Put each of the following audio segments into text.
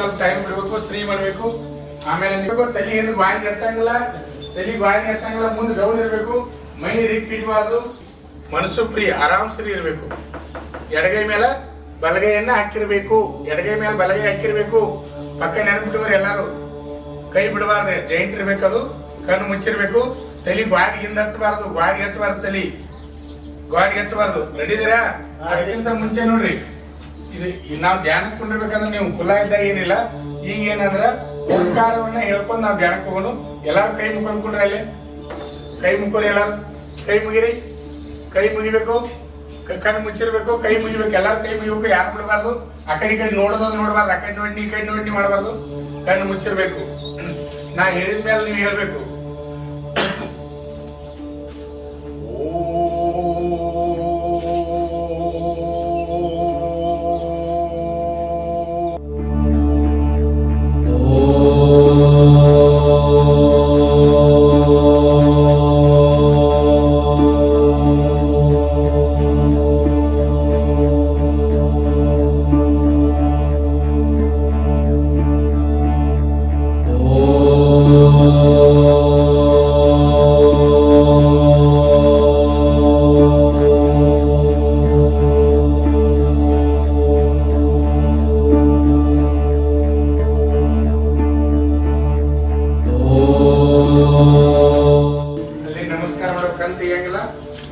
ಸ್ವಲ್ಪ ಟೈಮ್ ಬಿಡಬೇಕು, ಶ್ರೀ ಮಾಡಬೇಕು. ಆಮೇಲೆ ನೀವು ತಲೆ ಏನು ಗಾಳಿ ಹಚ್ಚಂಗಿಲ್ಲ, ತಲೆ ಗಾಳಿ ಹಚ್ಚಂಗಿಲ್ಲ. ಮುಂದೆ ಗೌನ್ ಇರಬೇಕು, ಮೈ ರಿಕ್ಕಿಡಬಾರ್ದು, ಮನಸ್ಸು ಫ್ರೀ ಆರಾಮ್ ಸರಿ ಇರಬೇಕು. ಎಡಗೈ ಮೇಲೆ ಬಲಗೈಯನ್ನ ಹಾಕಿರ್ಬೇಕು, ಎಡಗೈ ಮೇಲೆ ಬಲಗೈ ಹಾಕಿರ್ಬೇಕು. ಪಕ್ಕ ನೆನಪಿಟ್ಟವ್ರು ಎಲ್ಲಾರು ಕೈ ಬಿಡಬಾರ್ದು, ಜೈಂಟ್ ಇರ್ಬೇಕು. ಅದು ಕಣ್ಣು ಮುಚ್ಚಿರ್ಬೇಕು. ತಲೆ ಗಾಡಿ ಹಿಂದೆ ಹಚ್ಚಬಾರ್ದು, ಗಾಡಿ ಹಚ್ಚಬಾರ್ದು, ತಲೆ ಗಾಡಿ ಹಚ್ಚಬಾರ್ದು. ರೆಡಿದಿರಾ? ಅದಕ್ಕಿಂತ ಮುಂಚೆ ನೋಡ್ರಿ, ಇದು ನಾವು ಧ್ಯಾನಕ್ಕೆ ಕೊಂಡಿರ್ಬೇಕಂದ್ರೆ ನೀವು ಕುಲ ಇದ್ದಾಗ ಏನಿಲ್ಲ. ಈಗ ಏನಂದ್ರ ಓಂಕಾರವನ್ನ ಹೇಳ್ಕೊಂಡು ನಾವು ಧ್ಯಾನಕ್ಕೆ ಹೋಗೋಣ. ಎಲ್ಲಾರು ಕೈ ಮುಗ್ಕೊಂಡ್ರಿ, ಅಲ್ಲಿ ಕೈ ಮುಕ್ಕೋರಿ, ಎಲ್ಲಾರು ಕೈ ಮುಗಿರಿ. ಕೈ ಮುಗಿಬೇಕು, ಕಣ್ಣು ಮುಚ್ಚಿರ್ಬೇಕು, ಕೈ ಮುಗಿಬೇಕು. ಎಲ್ಲಾರು ಕೈ ಮುಗಿಬೇಕು, ಯಾರು ಬಿಡಬಾರ್ದು. ಆ ಕಡೆ ಈ ಕಡೆ ನೋಡೋದು ನೋಡಬಾರ್ದು, ಆ ಕಡೆ ನೋಡಿ ಈ ಕಡೆ ನೋಡಿ ಮಾಡಬಾರ್ದು. ಕಣ್ಣು ಮುಚ್ಚಿರ್ಬೇಕು. ನಾ ಹೇಳಿದ ಮೇಲೆ ನೀವು ಹೇಳ್ಬೇಕು.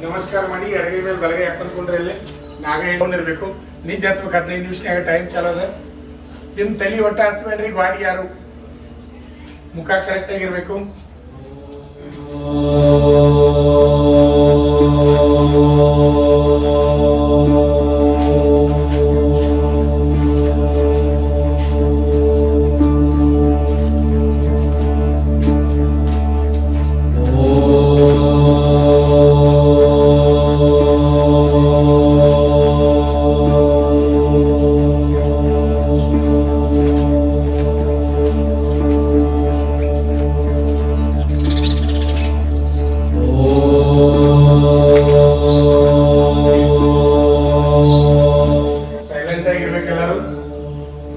ನಮಸ್ಕಾರ ಮಾಡಿ ಎಡಗೈ ಮೇಲೆ ಬಲಗೈ ಹಾಕೊಂಡ್ಕೊಂಡ್ರೆ ಅಲ್ಲಿ ನಾಗ ಹೇಳ್ಕೊಂಡಿರ್ಬೇಕು. ನಿದ್ದೆ ಹತ್ಬೇಕು. 15 ನಿಮಿಷನಾಗ ಟೈಮ್ ಚಾಲೋ ಅದ. ಇನ್ನು ತಲೆ ಒಟ್ಟ ಹಚ್ಬೇಡ್ರಿ. ಗಾಡಿ ಯಾರು ಮುಖ ಕರೆಕ್ಟ್ ಆಗಿರ್ಬೇಕು.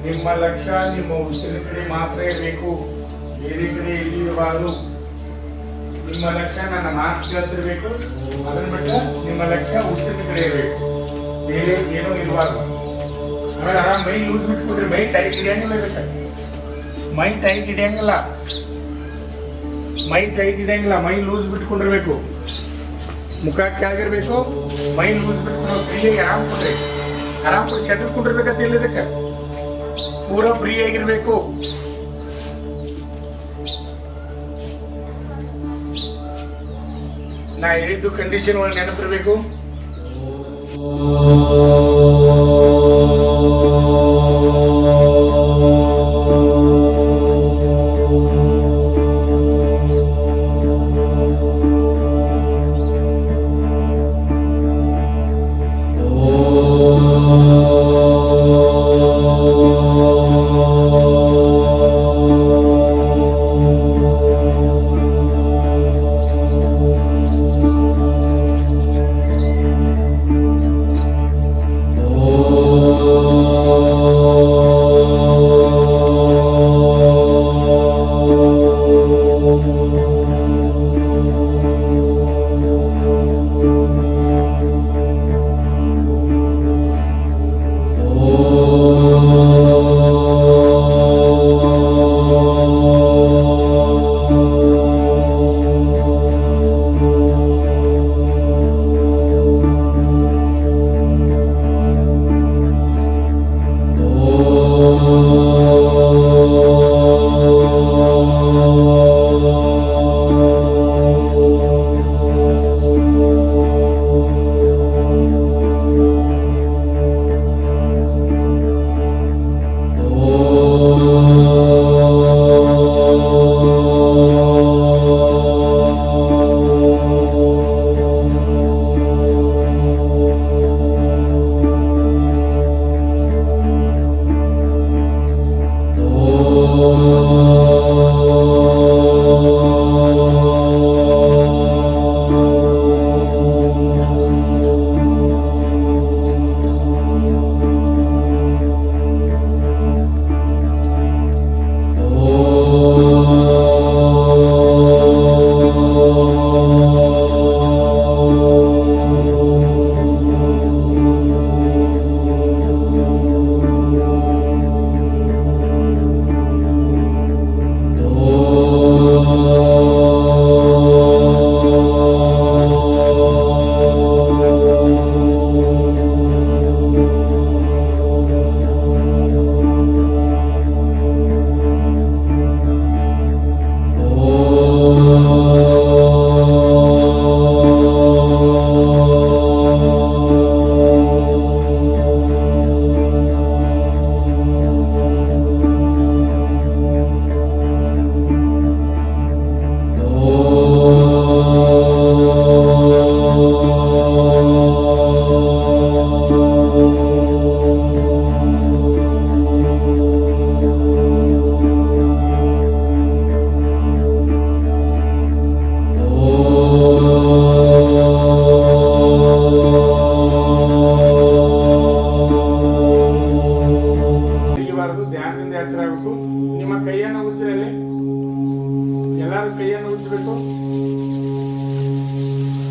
ನಿಮ್ಮ ಲಕ್ಷ್ಯ ನಿಮ್ಮ ಉಸಿರಿನ ಕಡೆ ಮಾತ್ರ ಇರಬೇಕು, ಬೇರೆ ಕಡೆ ಎಲ್ಲಿ ಇರಬಾರ್ದು. ನಿಮ್ಮ ಲಕ್ಷ್ಯ ನನ್ನ ಮಾತು ಕೇಳ್ತಿರ್ಬೇಕು. ಅದನ್ನ ಬಿಟ್ಟ ನಿಮ್ಮ ಲಕ್ಷ್ಯ ಉಸಿರಿನ ಕಡೆ ಇರಬೇಕು, ಬೇರೆ ಏನೋ ಇರಬಾರ್ದು. ಆಮೇಲೆ ಆರಾಮ್ ಮೈ ಲೂಸ್ ಬಿಟ್ಕೊಡ್ರಿ. ಮೈ ಟೈಟ್ ಹಿಡಿಯಂಗಿಲ್ಲ. ಇದಕ್ಕೆ ಮೈ ಟೈಟ್ ಹಿಡಿಯಂಗಿಲ್ಲ, ಮೈ ಟೈಟ್ ಹಿಡಿಯಂಗಿಲ್ಲ. ಮೈ ಲೂಸ್ ಬಿಟ್ಕೊಂಡಿರ್ಬೇಕು. ಮುಖ ಕೆಳಗಿರ್ಬೇಕು, ಮೈ ಲೂಸ್ ಬಿಟ್ಕೊಂಡು ಫ್ರೀಯಾಗಿ ಆರಾಮ್ ಕೊಡ್ರಿ. ಆರಾಮ್ ಕೊಡಿ ಸೆಟಲ್ ಕೊಂಡಿರ್ಬೇಕಂತ ಇಲ್ಲ. ಇದಕ್ಕೆ ಪೂರಾ ಫ್ರೀ ಆಗಿರ್ಬೇಕು. ನಾ ಹೇಳಿದ್ದು ಕಂಡೀಷನ್ ಒಳಗೆ ನೆನಪಿರ್ಬೇಕು. Oh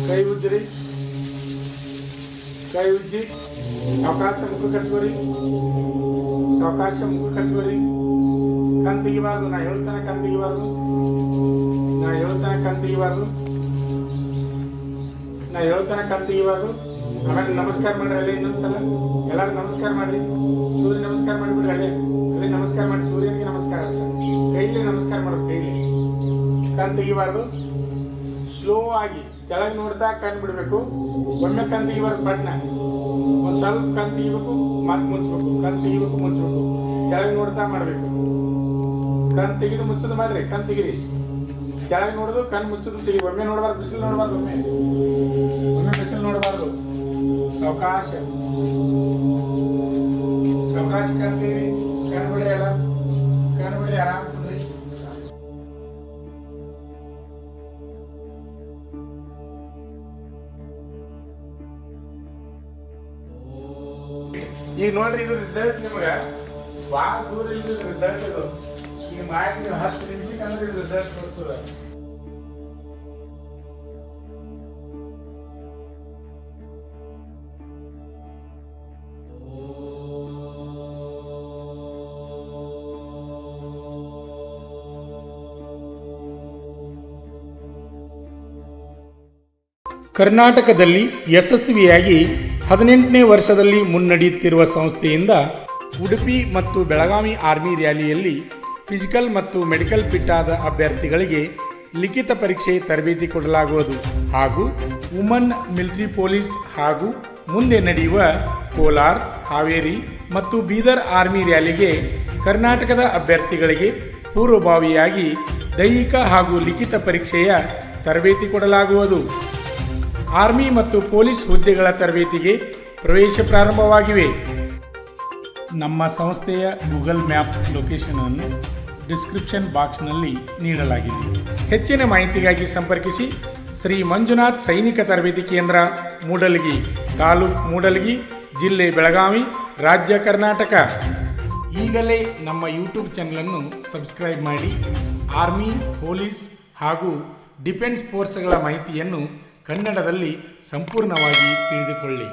ಕೈ ಉಜ್ಜಿರಿ, ಕೈ ಉಜ್ಜಿ ಸಾವಕಾಶ ಮುಖ ಕಚ್ಕೋರಿ, ಸಾವಕಾಶ ಮುಖ ಕಚ್ಕೋರಿ. ಕಣ್ ತೆಗಿಬಾರ್ದು, ನಾ ಹೇಳ್ತಾನೆ ಕಣ್ ತೆಗಿಬಾರ್ದು, ನಾ ಹೇಳ್ತಾನೆ ಕಣ್ ತೆಗಿಬಾರ್ದು, ನಾ ಹೇಳ್ತಾನೆ ಕಣ್ ತೆಗಿಬಾರ್ದು. ಆಮೇಲೆ ನಮಸ್ಕಾರ ಮಾಡ್ರಿ ಅಲ್ಲೇ ಇನ್ನೊಂದ್ಸಲ ಎಲ್ಲರೂ ನಮಸ್ಕಾರ ಮಾಡ್ರಿ. ಸೂರ್ಯ ನಮಸ್ಕಾರ ಮಾಡಿಬಿಡ್ರಿ ಅಲ್ಲೇ ಅಲ್ಲೇ ನಮಸ್ಕಾರ ಮಾಡಿ, ಸೂರ್ಯನಿಗೆ ನಮಸ್ಕಾರ ಅಂತ ಕೈಲಿ ನಮಸ್ಕಾರ ಮಾಡೋದು. ಕೈಲಿ ಕಣ್ ತೆಗಿಬಾರ್ದು. ಸ್ಲೋ ಆಗಿ ಕೆಳಗೆ ನೋಡ್ತಾ ಕಣ್ ಬಿಡಬೇಕು. ಒಮ್ಮೆ ಕಣ್ ತೆಗಿಬಾರ್ದು ಪಟ್ನ, ಒಂದು ಸ್ವಲ್ಪ ಕಣ್ ತೆಗಿಬೇಕು, ಮತ್ತೆ ಮುಚ್ಚಬೇಕು, ಕಣ್ ತೆಗಿಬೇಕು, ಮುಚ್ಚಬೇಕು, ಕೆಳಗೆ ನೋಡ್ತಾ ಮಾಡಬೇಕು. ಕಣ್ ತೆಗೆದು ಮುಚ್ಚೋದು ಮಾಡ್ರಿ, ಕಣ್ ತೆಗಿರಿ. ಕೆಳಗೆ ನೋಡೋದು ಕಣ್ ಮುಚ್ಚೋದು ತೆಗಿ. ಒಮ್ಮೆ ನೋಡಬಾರ್ದು, ಬಿಸಿಲು ನೋಡಬಾರ್ದು, ಒಮ್ಮೆ ಬಿಸಿಲು ನೋಡಬಾರ್ದು. ಸಾವಕಾಶ ಸಾವಕಾಶ ಕಣ್ ತೆಗಿರಿ, ಕಣ್ ಬಿಡ್ರಿ, ಎಲ್ಲ ಕಣ್ ಬಿಡ್ರಿ, ಆರಾಮ್ ಕುಡ್ರಿ. ಈಗ ನೋಡ್ರಿ, ಇದು ರಿಸಲ್ಟ್ ನಿಮ್ಗೆ ಭಾಳ ದೂರ ಇಲ್ಲ ರಿಸಲ್ಟ್. ಇದು ಈಗ ಮಾಡಿ ನೀವು 10 ನಿಮಿಷಕ್ಕೆ ಅಂದ್ರೆ ಇದು ರಿಸಲ್ಟ್ ಕೊಡ್ತದ. ಕರ್ನಾಟಕದಲ್ಲಿ ಯಶಸ್ವಿಯಾಗಿ 18ನೇ ವರ್ಷದಲ್ಲಿ ಮುನ್ನಡೆಯುತ್ತಿರುವ ಸಂಸ್ಥೆಯಿಂದ ಉಡುಪಿ ಮತ್ತು ಬೆಳಗಾವಿ ಆರ್ಮಿ ರ್ಯಾಲಿಯಲ್ಲಿ ಫಿಸಿಕಲ್ ಮತ್ತು ಮೆಡಿಕಲ್ ಫಿಟ್ ಆದ ಅಭ್ಯರ್ಥಿಗಳಿಗೆ ಲಿಖಿತ ಪರೀಕ್ಷೆ ತರಬೇತಿ ಕೊಡಲಾಗುವುದು ಹಾಗೂ ವುಮನ್ ಮಿಲಿಟರಿ ಪೊಲೀಸ್ ಹಾಗೂ ಮುಂದೆ ನಡೆಯುವ ಕೋಲಾರ, ಹಾವೇರಿ ಮತ್ತು ಬೀದರ್ ಆರ್ಮಿ ರ್ಯಾಲಿಗೆ ಕರ್ನಾಟಕದ ಅಭ್ಯರ್ಥಿಗಳಿಗೆ ಪೂರ್ವಭಾವಿಯಾಗಿ ದೈಹಿಕ ಹಾಗೂ ಲಿಖಿತ ಪರೀಕ್ಷೆಯ ತರಬೇತಿ ಕೊಡಲಾಗುವುದು. ಆರ್ಮಿ ಮತ್ತು ಪೊಲೀಸ್ ಹುದ್ದೆಗಳ ತರಬೇತಿಗೆ ಪ್ರವೇಶ ಪ್ರಾರಂಭವಾಗಿವೆ. ನಮ್ಮ ಸಂಸ್ಥೆಯ ಗೂಗಲ್ ಮ್ಯಾಪ್ ಲೊಕೇಶನ್ ಅನ್ನು ಡಿಸ್ಕ್ರಿಪ್ಷನ್ ಬಾಕ್ಸ್ನಲ್ಲಿ ನೀಡಲಾಗಿದೆ. ಹೆಚ್ಚಿನ ಮಾಹಿತಿಗಾಗಿ ಸಂಪರ್ಕಿಸಿ ಶ್ರೀ ಮಂಜುನಾಥ್ ಸೈನಿಕ ತರಬೇತಿ ಕೇಂದ್ರ, ಮೂಡಲಗಿ, ತಾಲೂಕು ಮೂಡಲಗಿ, ಜಿಲ್ಲೆ ಬೆಳಗಾವಿ, ರಾಜ್ಯ ಕರ್ನಾಟಕ. ಈಗಲೇ ನಮ್ಮ ಯೂಟ್ಯೂಬ್ ಚಾನಲನ್ನು ಸಬ್ಸ್ಕ್ರೈಬ್ ಮಾಡಿ ಆರ್ಮಿ, ಪೊಲೀಸ್ ಹಾಗೂ ಡಿಫೆನ್ಸ್ ಫೋರ್ಸ್ಗಳ ಮಾಹಿತಿಯನ್ನು ಕನ್ನಡದಲ್ಲಿ ಸಂಪೂರ್ಣವಾಗಿ ತಿಳಿದುಕೊಳ್ಳಿ.